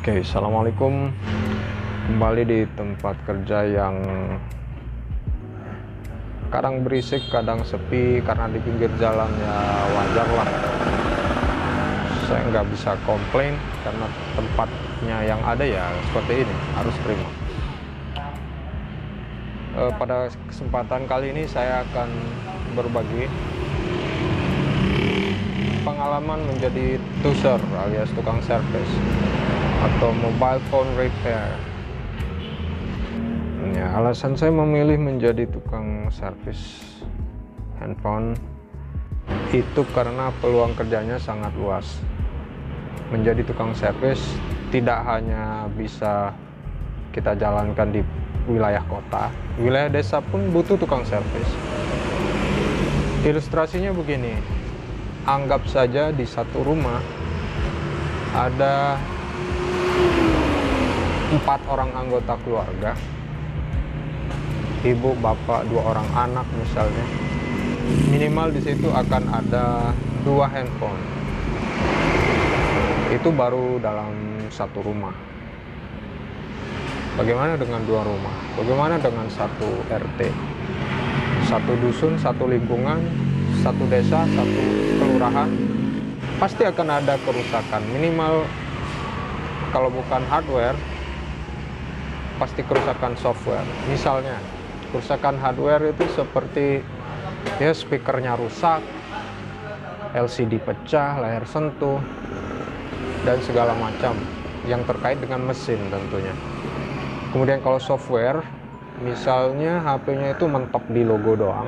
Oke, assalamualaikum. Kembali di tempat kerja yang kadang berisik, kadang sepi karena di pinggir jalan, ya wajar lah. Saya nggak bisa komplain karena tempatnya yang ada ya seperti ini, harus terima. Pada kesempatan kali ini saya akan berbagi pengalaman menjadi tuser alias tukang servis atau mobile phone repair. Ya, alasan saya memilih menjadi tukang servis handphone itu karena peluang kerjanya sangat luas. Menjadi tukang servis tidak hanya bisa kita jalankan di wilayah kota, wilayah desa pun butuh tukang servis. Ilustrasinya begini, anggap saja di satu rumah ada 4 orang anggota keluarga, ibu, bapak, 2 orang anak misalnya. Minimal di situ akan ada 2 handphone. Itu baru dalam satu rumah. Bagaimana dengan 2 rumah? Bagaimana dengan satu RT? Satu dusun, satu lingkungan, satu desa, satu kelurahan, pasti akan ada kerusakan. Minimal kalau bukan hardware, pasti kerusakan software. Misalnya kerusakan hardware itu seperti ya speakernya rusak, LCD pecah, layar sentuh, dan segala macam yang terkait dengan mesin tentunya. Kemudian kalau software, misalnya HP-nya itu mentok di logo doang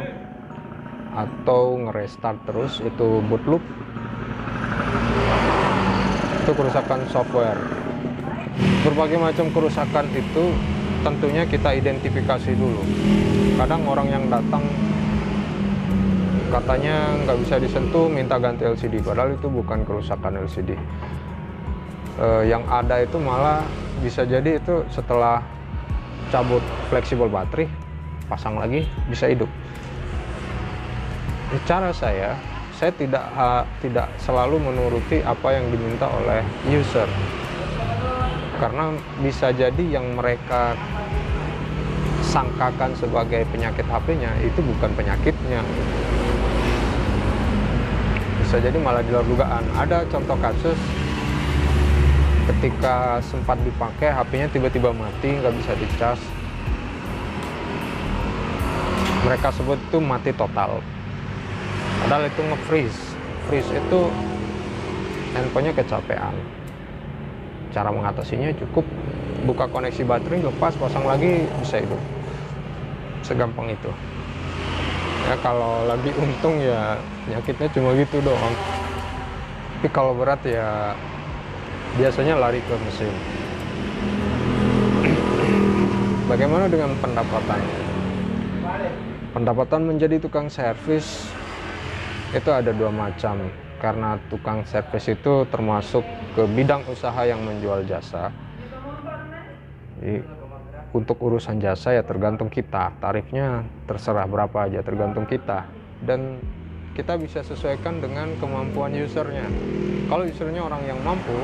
atau nge-restart terus, itu boot loop, itu kerusakan software. Berbagai macam kerusakan itu tentunya kita identifikasi dulu. Kadang orang yang datang katanya nggak bisa disentuh, minta ganti LCD, padahal itu bukan kerusakan LCD. Yang ada itu malah bisa jadi itu setelah cabut fleksibel baterai, pasang lagi, bisa hidup. Cara saya tidak selalu menuruti apa yang diminta oleh user, karena bisa jadi yang mereka sangkakan sebagai penyakit HP-nya itu bukan penyakitnya. Bisa jadi malah di luar dugaan. Ada contoh kasus ketika sempat dipakai, HP-nya tiba-tiba mati, nggak bisa dicas. Mereka sebut itu mati total, padahal itu nge-freeze. Freeze itu handphonenya kecapean. Cara mengatasinya cukup buka koneksi baterai, lepas, pasang lagi, bisa hidup. Segampang itu. Ya kalau lagi untung ya penyakitnya cuma gitu doang. Tapi kalau berat ya biasanya lari ke mesin. Bagaimana dengan pendapatan? Pendapatan menjadi tukang servis itu ada 2 macam. Karena tukang servis itu termasuk ke bidang usaha yang menjual jasa. Jadi, untuk urusan jasa ya tergantung kita, tarifnya terserah berapa aja, tergantung kita, dan kita bisa sesuaikan dengan kemampuan usernya. Kalau usernya orang yang mampu,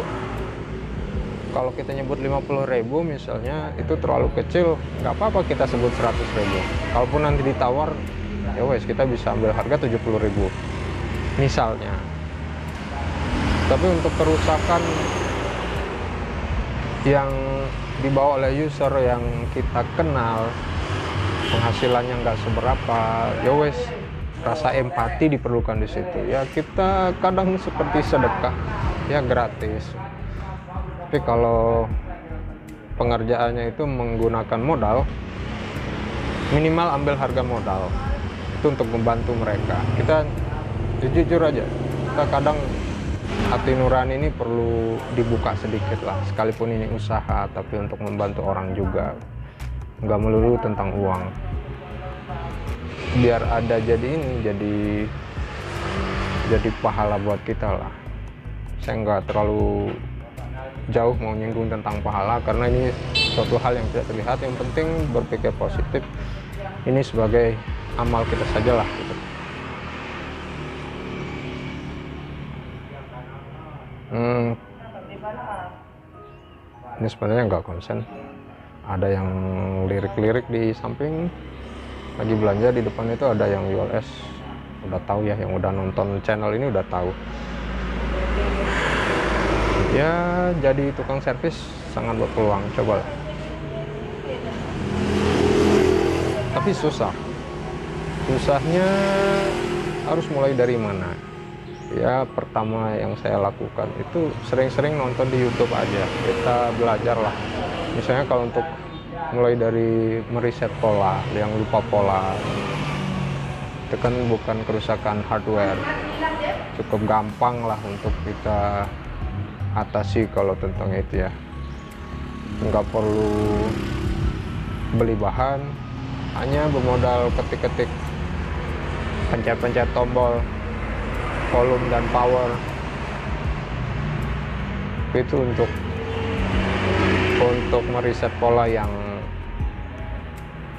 kalau kita nyebut 50.000 misalnya, itu terlalu kecil, nggak apa-apa kita sebut 100.000. Kalaupun nanti ditawar, ya wes kita bisa ambil harga 70.000 misalnya. Tapi untuk kerusakan yang dibawa oleh user yang kita kenal, penghasilannya nggak seberapa, ya wes rasa empati diperlukan di situ. Ya kita kadang seperti sedekah, ya gratis. Tapi kalau pengerjaannya itu menggunakan modal, minimal ambil harga modal itu untuk membantu mereka. Kita jujur aja, kita kadang hati nurani ini perlu dibuka sedikit lah, sekalipun ini usaha, tapi untuk membantu orang juga, nggak melulu tentang uang. Biar ada jadi pahala buat kita lah. Saya nggak terlalu jauh mau nyinggung tentang pahala, karena ini suatu hal yang tidak terlihat. Yang penting berpikir positif, ini sebagai amal kita sajalah gitu. Ini sebenarnya nggak konsen, ada yang lirik-lirik di samping, lagi belanja di depan itu ada yang ULS. Udah tahu ya, yang udah nonton channel ini udah tahu ya. Jadi tukang servis sangat berpeluang, coba. Tapi susahnya harus mulai dari mana ya. Pertama yang saya lakukan itu sering-sering nonton di YouTube aja, kita belajar lah. Misalnya kalau untuk mulai dari meriset pola, yang lupa pola itu kan bukan kerusakan hardware, cukup gampang lah untuk kita atasi kalau tentang itu ya. Nggak perlu beli bahan, hanya bermodal ketik-ketik, pencet-pencet tombol volume dan power. Itu untuk meriset pola yang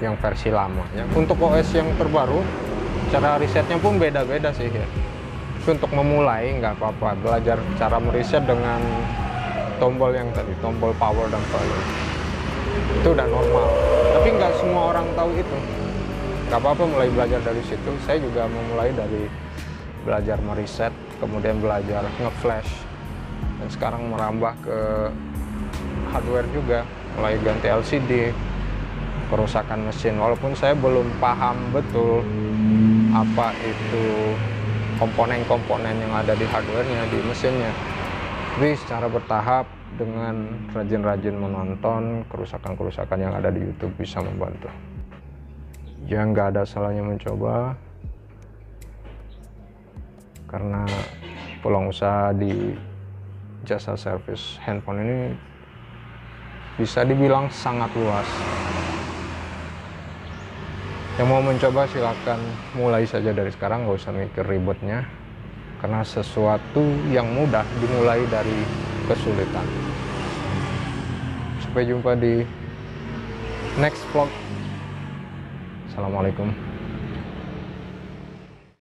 versi lama ya. Untuk OS yang terbaru cara risetnya pun beda-beda sih ya. Tapi untuk memulai nggak apa-apa, belajar cara meriset dengan tombol yang tadi, tombol power dan volume. Itu udah normal, tapi nggak semua orang tahu itu. Nggak apa-apa mulai belajar dari situ. Saya juga memulai dari belajar meriset, kemudian belajar nge-flash, dan sekarang merambah ke hardware juga, mulai ganti LCD, kerusakan mesin. Walaupun saya belum paham betul apa itu komponen-komponen yang ada di hardware-nya, di mesinnya, tapi secara bertahap dengan rajin-rajin menonton kerusakan-kerusakan yang ada di YouTube bisa membantu. Ya nggak ada salahnya mencoba, karena peluang usaha di jasa servis handphone ini bisa dibilang sangat luas. Yang mau mencoba silakan mulai saja dari sekarang, nggak usah mikir ribetnya, karena sesuatu yang mudah dimulai dari kesulitan. Sampai jumpa di next vlog. Assalamualaikum.